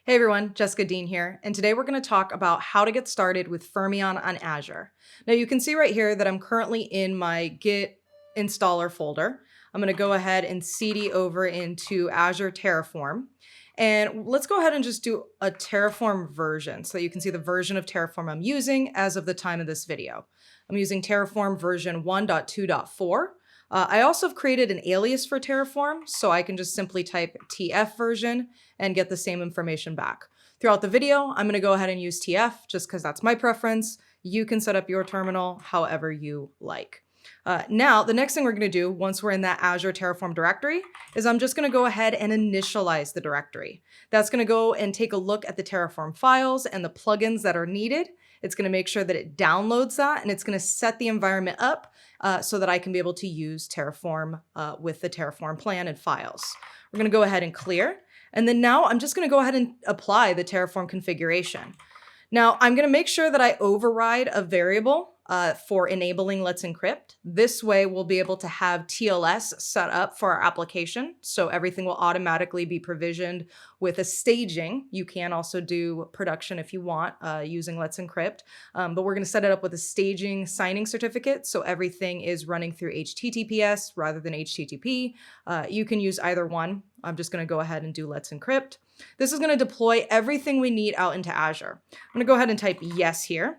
Hey everyone, Jessica Dean here, and today we're going to talk about how to get started with Fermyon on Azure. Now you can see right here that I'm currently in my Git installer folder. I'm going to go ahead and cd over into Azure Terraform. And let's go ahead and just do a Terraform version so that you can see the version of Terraform I'm using as of the time of this video. I'm using Terraform version 1.2.4. I also have created an alias for Terraform, so I can just simply type TF version and get the same information back. Throughout the video, I'm going to go ahead and use TF just because that's my preference. You can set up your terminal however you like. Now, the next thing we're going to do once we're in that Azure Terraform directory is I'm just going to go ahead and initialize the directory. That's going to go and take a look at the Terraform files and the plugins that are needed. It's going to make sure that it downloads that, and it's going to set the environment up so that I can be able to use Terraform with the Terraform plan and files. We're going to go ahead and clear. And then now I'm just going to go ahead and apply the Terraform configuration. Now I'm going to make sure that I override a variable for enabling Let's Encrypt. This way we'll be able to have TLS set up for our application. So everything will automatically be provisioned with a staging. You can also do production if you want using Let's Encrypt. But we're going to set it up with a staging signing certificate. So everything is running through HTTPS rather than HTTP. You can use either one. I'm just going to go ahead and do Let's Encrypt. This is going to deploy everything we need out into Azure. I'm going to go ahead and type yes here.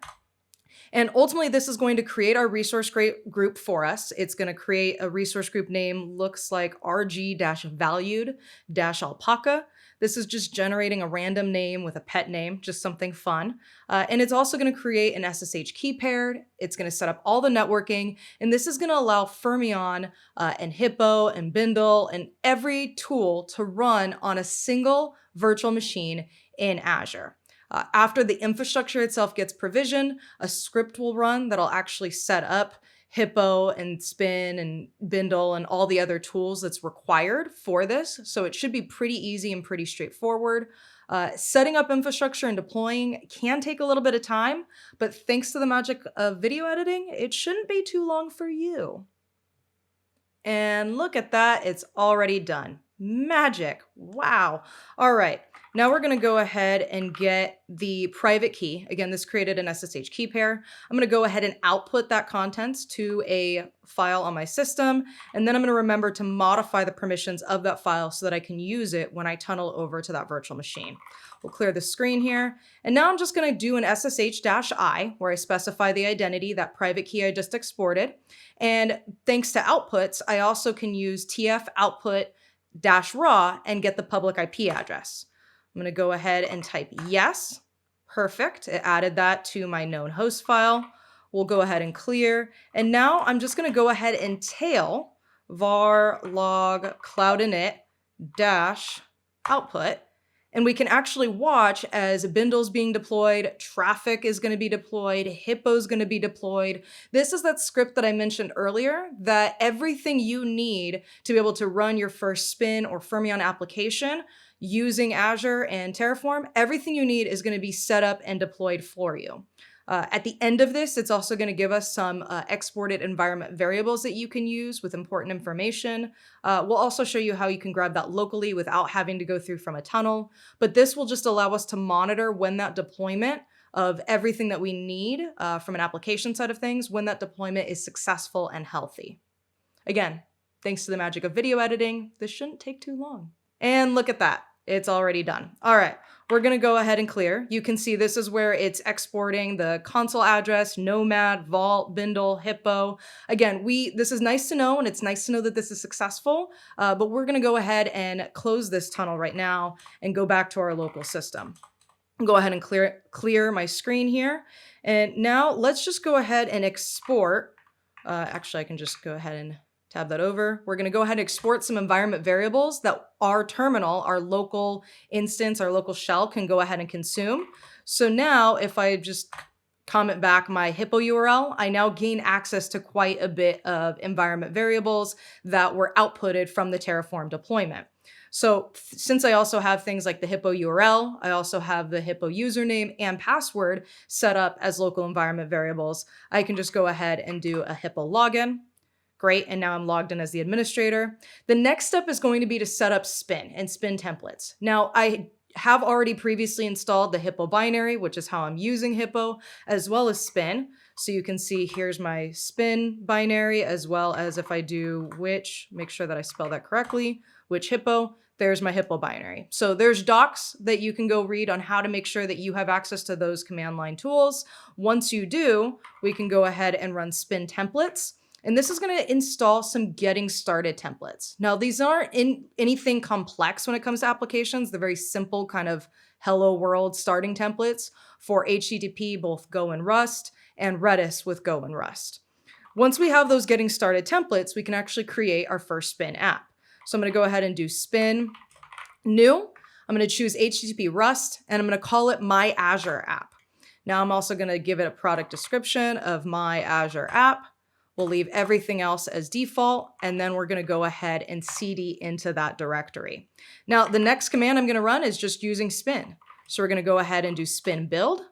And ultimately, this is going to create our resource group for us. It's going to create a resource group name, looks like rg-valued-alpaca. This is just generating a random name with a pet name, just something fun. And it's also going to create an SSH key paired. It's going to set up all the networking. And this is going to allow Fermyon and Hippo and Bindle and every tool to run on a single virtual machine in Azure. After the infrastructure itself gets provisioned, a script will run that'll actually set up Hippo and Spin and Bindle and all the other tools that's required for this. So it should be pretty easy and pretty straightforward. Setting up infrastructure and deploying can take a little bit of time, but thanks to the magic of video editing, it shouldn't be too long for you. And look at that, it's already done. Magic, wow. All right. Now we're going to go ahead and get the private key. Again, this created an SSH key pair. I'm going to go ahead and output that contents to a file on my system. And then I'm going to remember to modify the permissions of that file so that I can use it when I tunnel over to that virtual machine. We'll clear the screen here. And now I'm just going to do an SSH-I where I specify the identity, that private key I just exported. And thanks to outputs, I also can use tf output-raw and get the public IP address. I'm going to go ahead and type yes. Perfect. It added that to my known host file. We'll go ahead and clear. And now I'm just going to go ahead and tail var log cloud init dash output. And we can actually watch as Bindle's being deployed, traffic is going to be deployed, Hippo's going to be deployed. This is that script that I mentioned earlier, that everything you need to be able to run your first Spin or Fermyon application using Azure and Terraform, everything you need is going to be set up and deployed for you. At the end of this, it's also going to give us some exported environment variables that you can use with important information. We'll also show you how you can grab that locally without having to go through from a tunnel. But this will just allow us to monitor when that deployment of everything that we need from an application side of things, when that deployment is successful and healthy. Again, thanks to the magic of video editing, this shouldn't take too long. And look at that. It's already done. All right, we're going to go ahead and clear. You can see this is where it's exporting the console address, Nomad, Vault, Bindle, Hippo. Again, this is nice to know, and it's nice to know that this is successful, but we're going to go ahead and close this tunnel right now and go back to our local system. Go ahead and clear my screen here. And now let's just go ahead and export. Actually, I can just go ahead and tab that over. We're going to go ahead and export some environment variables that our terminal, our local instance, our local shell can go ahead and consume. So now if I just comment back my Hippo URL, I now gain access to quite a bit of environment variables that were outputted from the Terraform deployment. So since I also have things like the Hippo URL, I also have the Hippo username and password set up as local environment variables, I can just go ahead and do a Hippo login. Great, and now I'm logged in as the administrator. The next step is going to be to set up Spin and Spin templates. Now, I have already previously installed the Hippo binary, which is how I'm using Hippo, as well as spin. So you can see here's my spin binary, as well as if I do which, make sure that I spell that correctly, which Hippo, there's my Hippo binary. So there's docs that you can go read on how to make sure that you have access to those command line tools. Once you do, we can go ahead and run spin templates. And this is going to install some getting started templates. Now, these aren't anything complex when it comes to applications. They're very simple kind of hello world starting templates for HTTP, both Go and Rust, and Redis with Go and Rust. Once we have those getting started templates, we can actually create our first spin app. So I'm going to go ahead and do spin new. I'm going to choose HTTP Rust, and I'm going to call it my Azure app. Now I'm also going to give it a product description of my Azure app. We'll leave everything else as default, and then we're going to go ahead and cd into that directory. Now, the next command I'm going to run is just using spin. So we're going to go ahead and do spin build,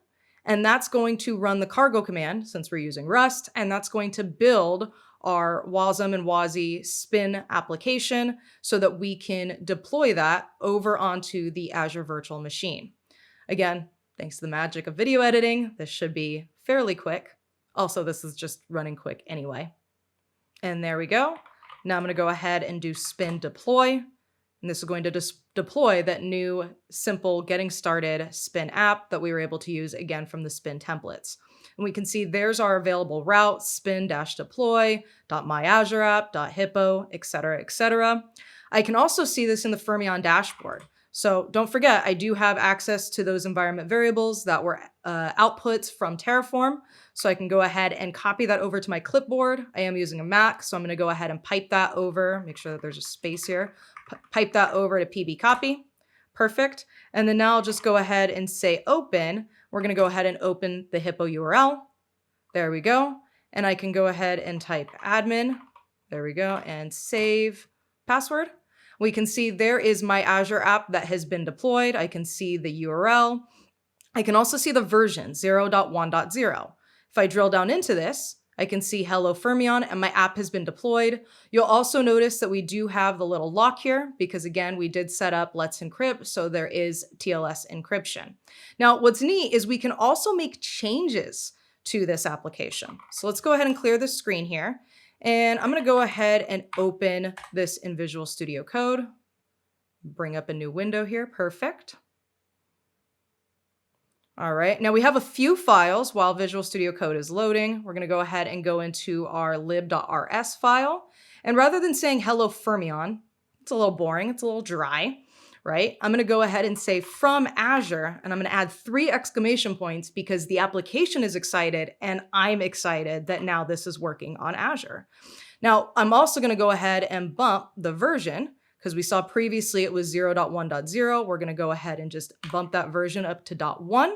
and that's going to run the cargo command since we're using Rust, and that's going to build our Wasm and Wazi spin application so that we can deploy that over onto the Azure virtual machine. Again, thanks to the magic of video editing, this should be fairly quick. Also, this is just running quick anyway. And there we go. Now I'm going to go ahead and do spin deploy. And this is going to deploy that new simple getting started spin app that we were able to use again from the spin templates. And we can see there's our available route, spin-deploy.myazureapp.hippo, etc., etc. I can also see this in the Fermyon dashboard. So don't forget, I do have access to those environment variables that were outputs from Terraform. So I can go ahead and copy that over to my clipboard. I am using a Mac, so I'm going to go ahead and pipe that over. Make sure that there's a space here. Pipe that over to pb copy. Perfect. And then now I'll just go ahead and say open. We're going to go ahead and open the Hippo URL. There we go. And I can go ahead and type admin. There we go. And save password. We can see there is my Azure app that has been deployed. I can see the URL. I can also see the version 0.1.0. If I drill down into this, I can see hello Fermyon and my app has been deployed. You'll also notice that we do have the little lock here because again, we did set up Let's Encrypt, so there is TLS encryption. Now, what's neat is we can also make changes to this application. So let's go ahead and clear the screen here. And I'm going to go ahead and open this in Visual Studio Code. Bring up a new window here. Perfect. All right. Now we have a few files while Visual Studio Code is loading. We're going to go ahead and go into our lib.rs file. And rather than saying hello Fermyon, it's a little boring. It's a little dry, right? I'm going to go ahead and say from Azure, and I'm going to add 3 exclamation points because the application is excited and I'm excited that now this is working on Azure. Now, I'm also going to go ahead and bump the version because we saw previously it was 0.1.0. We're going to go ahead and just bump that version up to 0.1.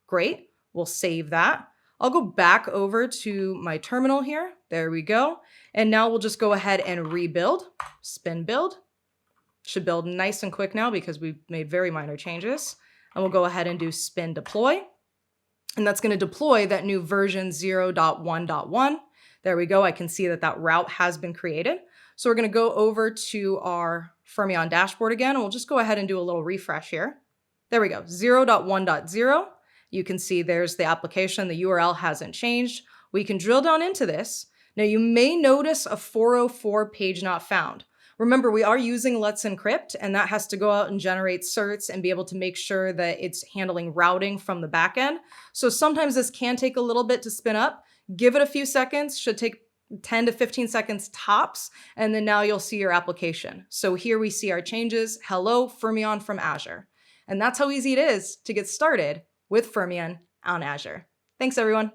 Great. We'll save that. I'll go back over to my terminal here. There we go. And now we'll just go ahead and rebuild, spin build. Should build nice and quick now because we've made very minor changes. And we'll go ahead and do spin deploy. And that's going to deploy that new version 0.1.1. There we go. I can see that that route has been created. So we're going to go over to our Fermyon dashboard again, and we'll just go ahead and do a little refresh here. There we go, 0.1.0. You can see there's the application. The URL hasn't changed. We can drill down into this. Now you may notice a 404 page not found. Remember, we are using Let's Encrypt, and that has to go out and generate certs and be able to make sure that it's handling routing from the backend. So sometimes this can take a little bit to spin up. Give it a few seconds, should take 10 to 15 seconds tops, and then now you'll see your application. So here we see our changes. Hello, Fermyon from Azure. And that's how easy it is to get started with Fermyon on Azure. Thanks, everyone.